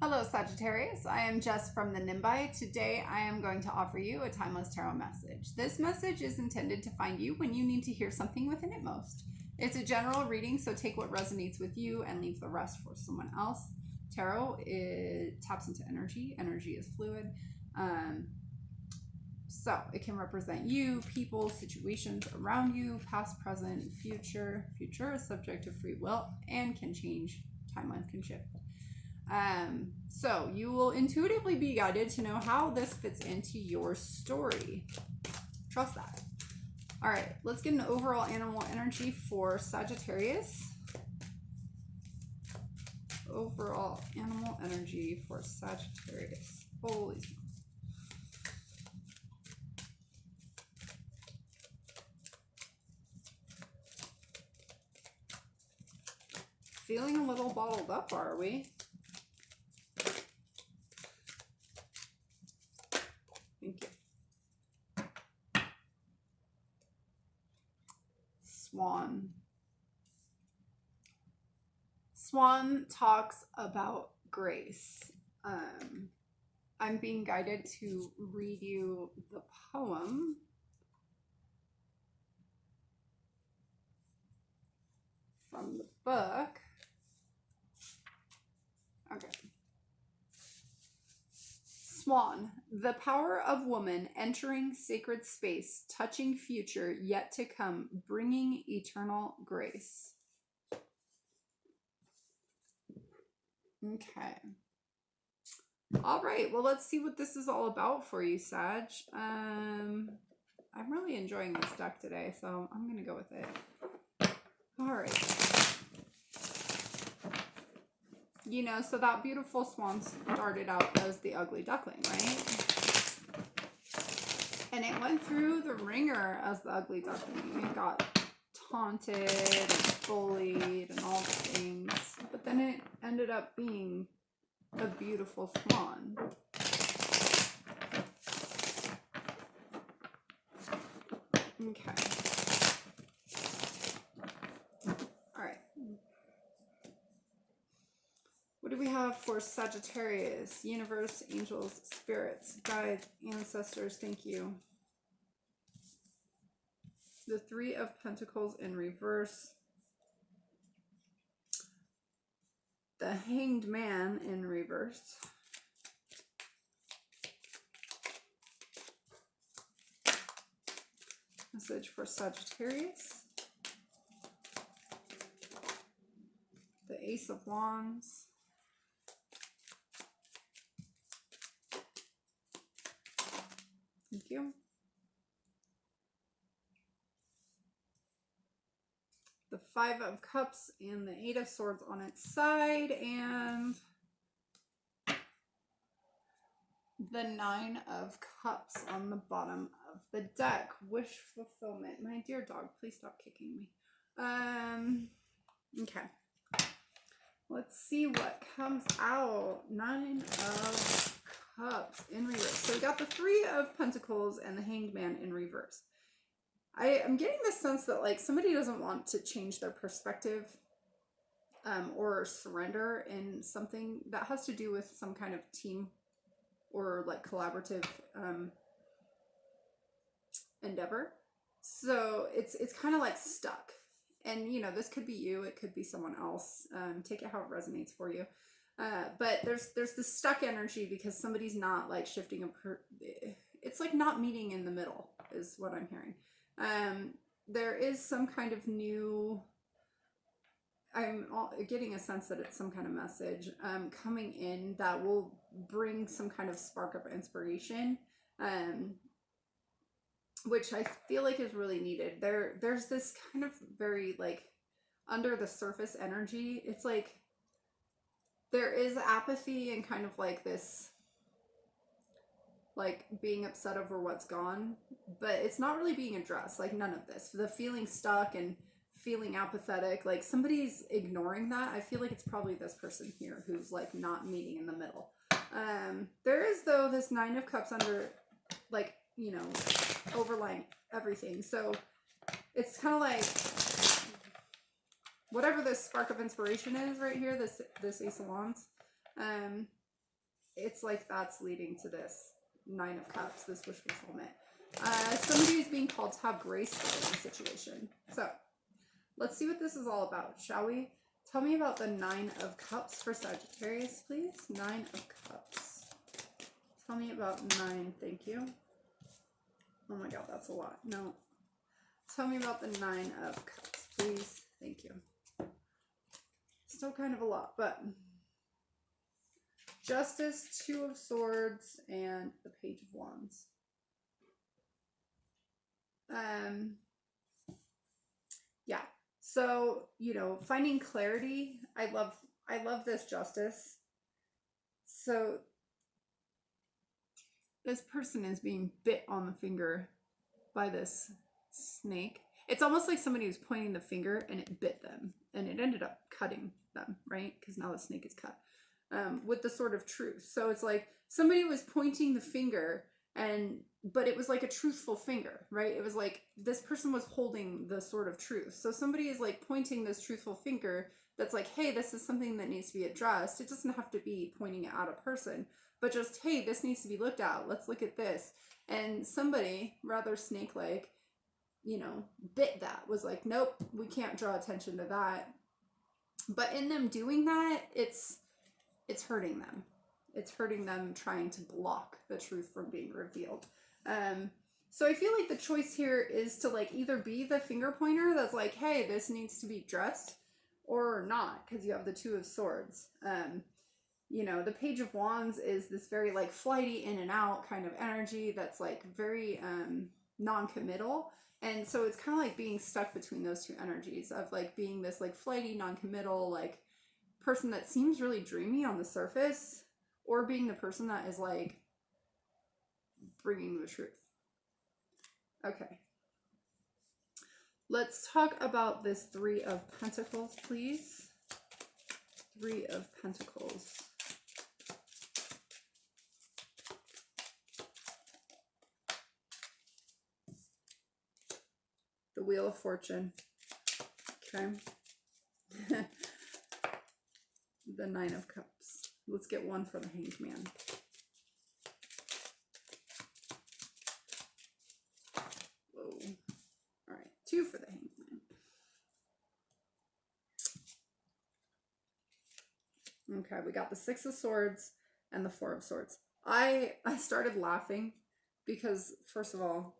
Hello, Sagittarius. I am Jess from the Nimbi. Today, I am going to offer you a timeless tarot message. This message is intended to find you when you need to hear something within it most. It's a general reading, so take what resonates with you and leave the rest for someone else. Tarot, it taps into energy. Energy is fluid. So it can represent you, people, situations around you, past, present, future. Future is subject to free will and can change. Timelines can shift. So you will intuitively be guided to know how this fits into your story. Trust that. All right, let's get an overall animal energy for Sagittarius. Overall animal energy for Sagittarius. Holy smokes. Feeling a little bottled up, are we? Thank you. Swan. Swan talks about grace. I'm being guided to read you the poem. From the book. Okay. Swan, the power of woman entering sacred space, touching future yet to come, bringing eternal grace. Okay. All right. Well, let's see what this is all about for you, Sag. I'm really enjoying this deck today, so I'm going to go with it. All right. You know, so that beautiful swan started out as the ugly duckling, right? And it went through the ringer as the ugly duckling. It got taunted and bullied and all the things. But then it ended up being a beautiful swan. Okay. What do we have for Sagittarius? Universe, angels, spirits, guides, ancestors, thank you. The Three of Pentacles in reverse. The Hanged Man in reverse. Message for Sagittarius. The Ace of Wands. Thank you. The Five of Cups and the Eight of Swords on its side, and the Nine of Cups on the bottom of the deck. Wish fulfillment. My dear dog, please stop kicking me. Okay. Let's see what comes out. Nine of Cups in reverse. So we got the Three of Pentacles and the Hanged Man in reverse. I am getting the sense that like somebody doesn't want to change their perspective or surrender in something that has to do with some kind of team or like collaborative endeavor. So it's kind of like stuck. And you know, this could be you, it could be someone else. Take it how it resonates for you. But there's this stuck energy because somebody's not like shifting it's like not meeting in the middle is what I'm hearing. There is some kind of new, I'm getting a sense that it's some kind of message coming in that will bring some kind of spark of inspiration, which I feel like is really needed. There's this kind of very like under the surface energy. It's like there is apathy and kind of like this like being upset over what's gone, but it's not really being addressed. Like none of this, the feeling stuck and feeling apathetic, like somebody's ignoring that. I feel like it's probably this person here who's like not meeting in the middle. There is though this Nine of Cups under like, you know, overlying everything. So it's kind of like whatever this spark of inspiration is right here, this Ace of Wands, it's like that's leading to this Nine of Cups, this wish fulfillment. Somebody is being called to have grace in the situation. So let's see what this is all about, shall we? Tell me about the Nine of Cups for Sagittarius, please. Nine of Cups. Tell me about 9. Thank you. Oh my God, that's a lot. No. Tell me about the 9 of Cups, please. Thank you. Still kind of a lot, but Justice, 2 of Swords, and the Page of Wands. Yeah. So, you know, finding clarity. I love this Justice. So this person is being bit on the finger by this snake. It's almost like somebody was pointing the finger and it bit them, and it ended up cutting them, right? Because now the snake is cut with the Sword of Truth. So it's like somebody was pointing the finger, but it was like a truthful finger, right? It was like this person was holding the Sword of Truth. So somebody is like pointing this truthful finger that's like, hey, this is something that needs to be addressed. It doesn't have to be pointing it at a person, but just, hey, this needs to be looked at. Let's look at this. And somebody, rather snake-like, you know, bit that, was like, nope, we can't draw attention to that. But in them doing that, it's hurting them. It's hurting them trying to block the truth from being revealed. So I feel like the choice here is to like either be the finger pointer that's like, hey, this needs to be addressed, or not, because you have the 2 of Swords. You know, the Page of Wands is this very like flighty in and out kind of energy that's like very non-committal. And so it's kind of like being stuck between those 2 energies of like being this like flighty, non-committal, like person that seems really dreamy on the surface, or being the person that is like bringing the truth. Okay. Let's talk about this 3 of Pentacles, please. 3 of Pentacles. The Wheel of Fortune. Okay. The 9 of Cups. Let's get one for the Hanged Man. Whoa. All right, 2 for the Hanged Man. Okay, we got the 6 of Swords and the 4 of Swords. I started laughing because, first of all,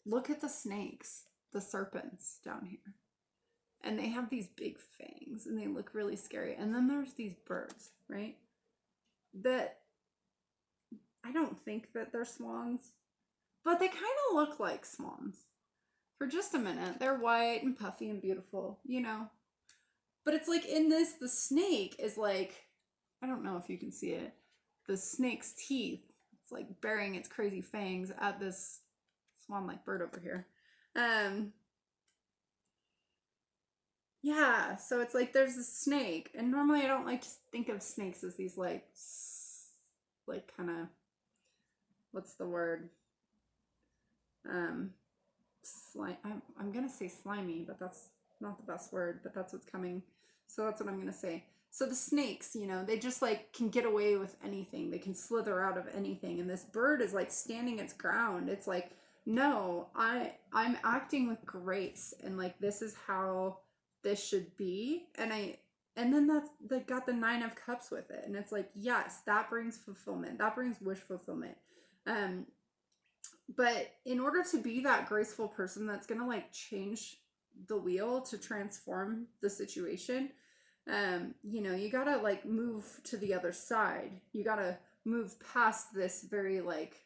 look at the snakes, the serpents down here. And they have these big fangs and they look really scary. And then there's these birds, right? That I don't think that they're swans, but they kind of look like swans. For just a minute, they're white and puffy and beautiful, you know. But it's like in this, the snake is like, I don't know if you can see it, the snake's teeth, it's like burying its crazy fangs at this swan-like bird over here. Yeah, so it's like there's a snake, and normally I don't like to think of snakes as these like kind of, what's the word? Slime. I'm gonna say slimy, but that's not the best word, but that's what's coming. So that's what I'm gonna say. So the snakes, you know, they just like can get away with anything. They can slither out of anything. And this bird is like standing its ground. It's like, no, I'm acting with grace, and like this is how this should be. And then that got the 9 of Cups with it. And it's like, yes, that brings fulfillment. That brings wish fulfillment. But in order to be that graceful person that's going to like change the wheel to transform the situation, you know, you got to like move to the other side. You got to move past this very like,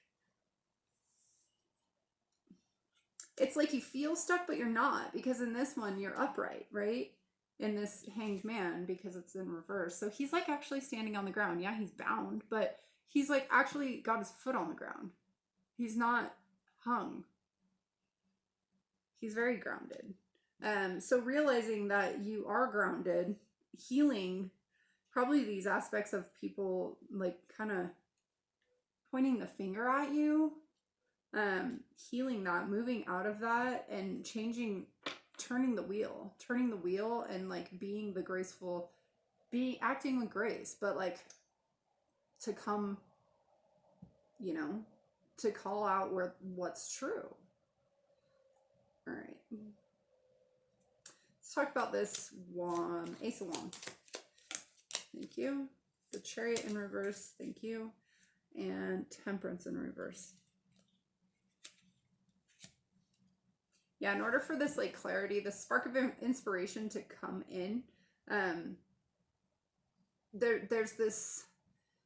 it's like you feel stuck, but you're not, because in this one you're upright, right? In this Hanged Man, because it's in reverse. So he's like actually standing on the ground. Yeah, he's bound, but he's like actually got his foot on the ground. He's not hung. He's very grounded. So realizing that you are grounded, healing probably these aspects of people like kind of pointing the finger at you, healing that, moving out of that, and changing, turning the wheel and like being the graceful be acting with grace, but like to come, you know, to call out what's true. All right. Let's talk about this wand, Ace of Wands. Thank you. The Chariot in reverse. Thank you. And Temperance in reverse. Yeah, in order for this like clarity, the spark of inspiration to come in, there's this,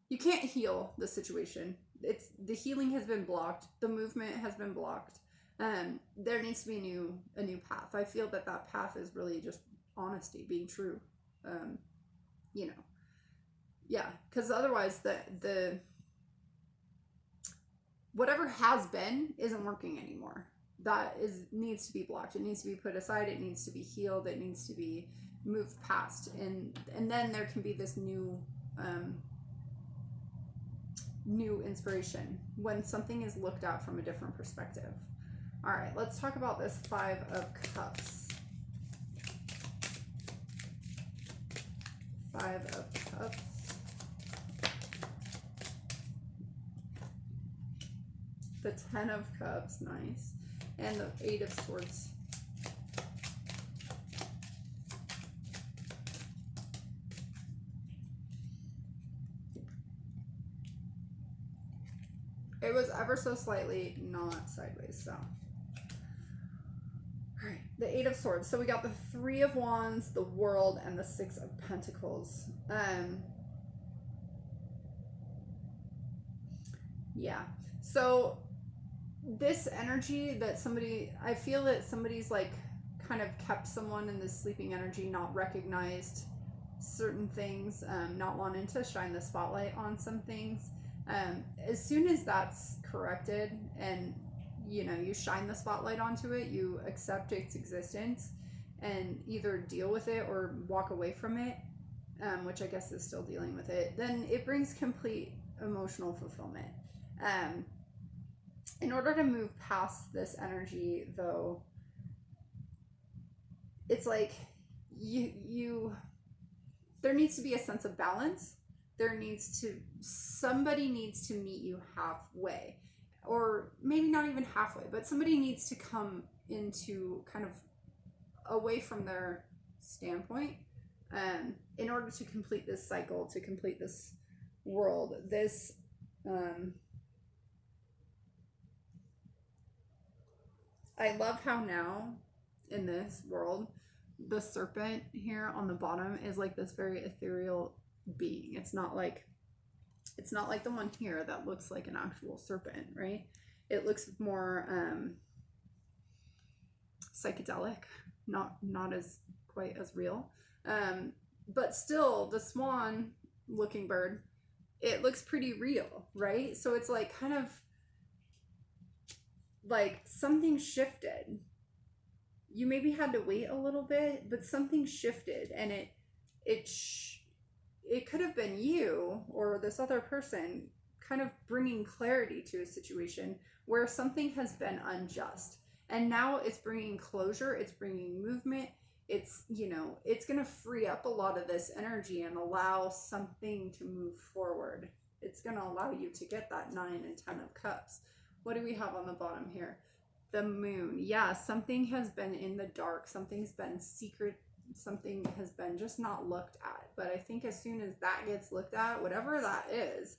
you can't heal the situation. It's the healing has been blocked. The movement has been blocked. There needs to be a new path. I feel that path is really just honesty, being true. You know, yeah, because otherwise the whatever has been isn't working anymore. That needs to be blocked. It needs to be put aside. It needs to be healed. It needs to be moved past, and then there can be this new new inspiration when something is looked at from a different perspective. All right, let's talk about this Five of Cups. Five of Cups. The Ten of Cups, nice. And the Eight of Swords. It was ever so slightly not sideways, so. All right, the Eight of Swords. So we got the Three of Wands, the World, and the Six of Pentacles. Yeah. So this energy that I feel that somebody's like kind of kept someone in this sleeping energy, not recognized certain things, not wanting to shine the spotlight on some things. As soon as that's corrected and, you know, you shine the spotlight onto it, you accept its existence and either deal with it or walk away from it, which I guess is still dealing with it, then it brings complete emotional fulfillment. In order to move past this energy, though, it's like there needs to be a sense of balance. Somebody needs to meet you halfway, or maybe not even halfway, but somebody needs to come into kind of away from their standpoint, in order to complete this cycle, to complete this world. This, I love how now in this world, the serpent here on the bottom is like this very ethereal being. It's not like the one here that looks like an actual serpent, right? It looks more psychedelic, not as quite as real. But still, the swan looking bird, it looks pretty real, right? So it's like kind of like something shifted. You maybe had to wait a little bit, but something shifted, and it could have been you or this other person kind of bringing clarity to a situation where something has been unjust, and now it's bringing closure, it's bringing movement, it's, you know, it's going to free up a lot of this energy and allow something to move forward. It's going to allow you to get that 9 and 10 of Cups. What do we have on the bottom here? The Moon. Yeah, something has been in the dark. Something's been secret. Something has been just not looked at. But I think as soon as that gets looked at, whatever that is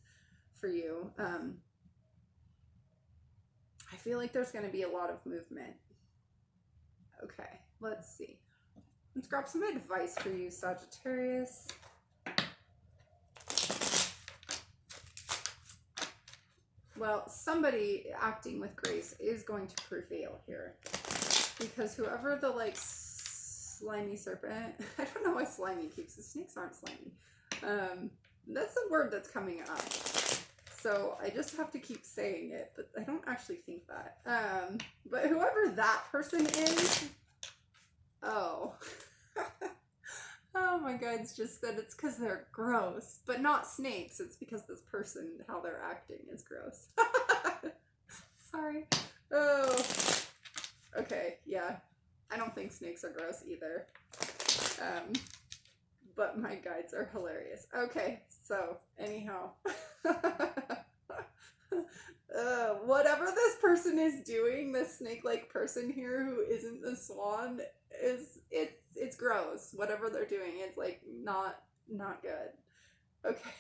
for you, I feel like there's going to be a lot of movement. Okay, let's see. Let's grab some advice for you, Sagittarius. Well, somebody acting with grace is going to prevail here, because whoever the like slimy serpent, I don't know why slimy keeps, the snakes aren't slimy. That's the word that's coming up. So I just have to keep saying it, but I don't actually think that. But whoever that person is, oh. Oh, my guides just said it's because they're gross, but not snakes. It's because this person, how they're acting is gross. Sorry. Oh, okay. Yeah. I don't think snakes are gross either. But My guides are hilarious. Okay, so anyhow. Whatever this person is doing, this snake-like person here who isn't the swan, it's gross. Whatever they're doing, it's like not good. Okay.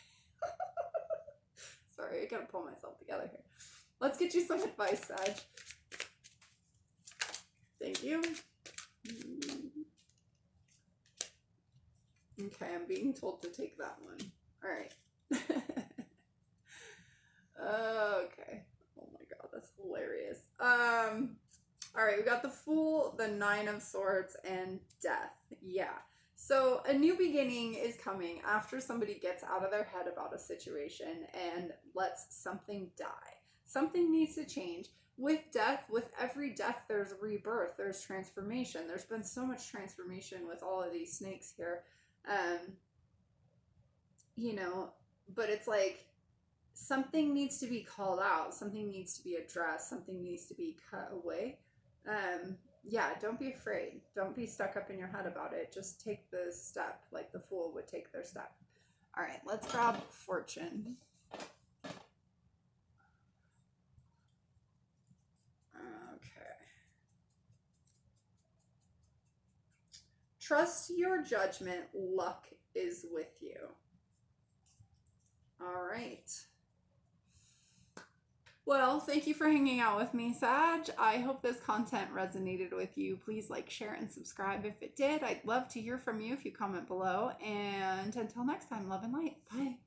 Sorry, I gotta pull myself together here. Let's get you some advice, Sag. Thank you. Okay, I'm being told to take that one. All right. Okay. Oh my god, that's hilarious. All right, we got the Fool, the Nine of Swords, and Death. Yeah. So a new beginning is coming after somebody gets out of their head about a situation and lets something die. Something needs to change. With death, with every death, there's rebirth, there's transformation. There's been so much transformation with all of these snakes here. You know, but it's like something needs to be called out, something needs to be addressed, something needs to be cut away. Yeah, don't be afraid. Don't be stuck up in your head about it. Just take the step like the Fool would take their step. All right, let's grab Fortune. Okay. Trust your judgment. Luck is with you. All right. Well, thank you for hanging out with me, Sag. I hope this content resonated with you. Please like, share, and subscribe if it did. I'd love to hear from you if you comment below. And until next time, love and light. Bye.